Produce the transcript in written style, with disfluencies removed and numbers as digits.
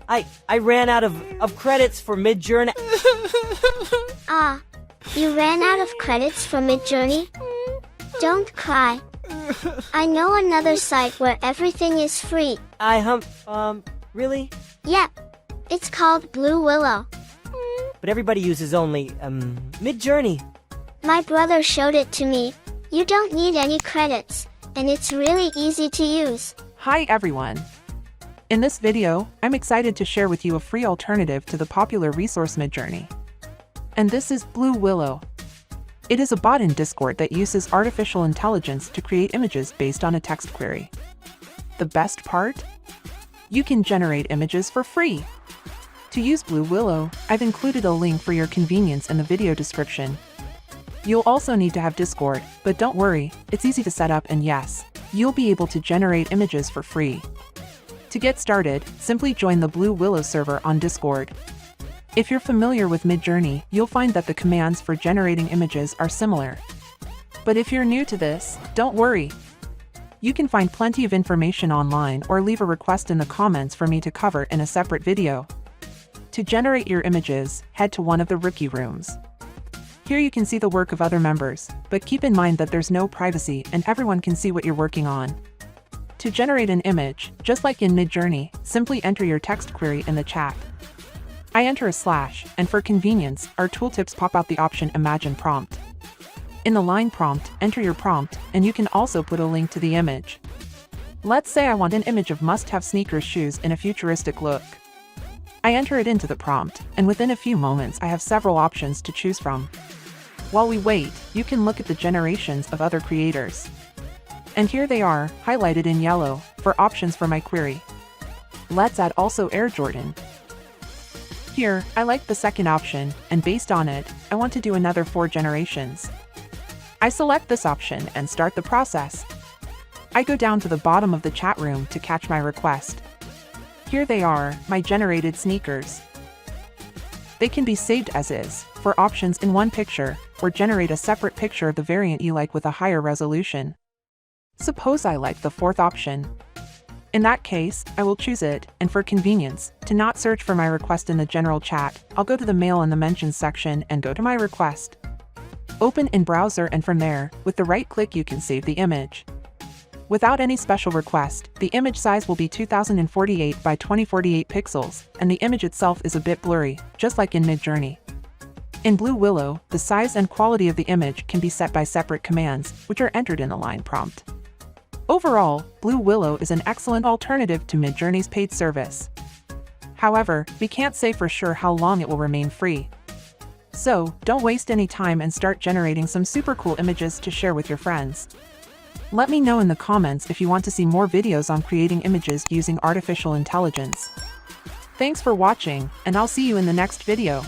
I ran out of credits for Midjourney. Ah, you ran out of credits for Midjourney? Don't cry. I know another site where everything is free. Really? Yep. It's called Blue Willow. But everybody uses only, Midjourney. My brother showed it to me. You don't need any credits, and it's really easy to use. Hi everyone! In this video, I'm excited to share with you a free alternative to the popular resource Midjourney. And this is Blue Willow. It is a bot in Discord that uses artificial intelligence to create images based on a text query. The best part? You can generate images for free! To use Blue Willow, I've included a link for your convenience in the video description. You'll also need to have Discord, but don't worry, it's easy to set up and yes, you'll be able to generate images for free. To get started, simply join the Blue Willow server on Discord. If you're familiar with Midjourney, you'll find that the commands for generating images are similar. But if you're new to this, don't worry. You can find plenty of information online or leave a request in the comments for me to cover in a separate video. To generate your images, head to one of the rookie rooms. Here you can see the work of other members, but keep in mind that there's no privacy and everyone can see what you're working on. To generate an image, just like in Midjourney, simply enter your text query in the chat. I enter a slash, and for convenience, our tooltips pop out the option Imagine Prompt. In the line prompt, enter your prompt, and you can also put a link to the image. Let's say I want an image of must-have sneakers shoes in a futuristic look. I enter it into the prompt, and within a few moments I have several options to choose from. While we wait, you can look at the generations of other creators. And here they are, highlighted in yellow, for options for my query. Let's add also Air Jordan. Here, I like the second option, and based on it, I want to do another 4 generations. I select this option and start the process. I go down to the bottom of the chat room to catch my request. Here they are, my generated sneakers. They can be saved as is, for options in one picture, or generate a separate picture of the variant you like with a higher resolution. Suppose I like the 4th option. In that case, I will choose it, and for convenience, to not search for my request in the general chat, I'll go to the mail in the mentions section and go to my request. Open in browser and from there, with the right click you can save the image. Without any special request, the image size will be 2048 by 2048 pixels, and the image itself is a bit blurry, just like in Midjourney. In Blue Willow, the size and quality of the image can be set by separate commands, which are entered in the line prompt. Overall, Blue Willow is an excellent alternative to Midjourney's paid service. However, we can't say for sure how long it will remain free. So, don't waste any time and start generating some super cool images to share with your friends. Let me know in the comments if you want to see more videos on creating images using artificial intelligence. Thanks for watching, and I'll see you in the next video.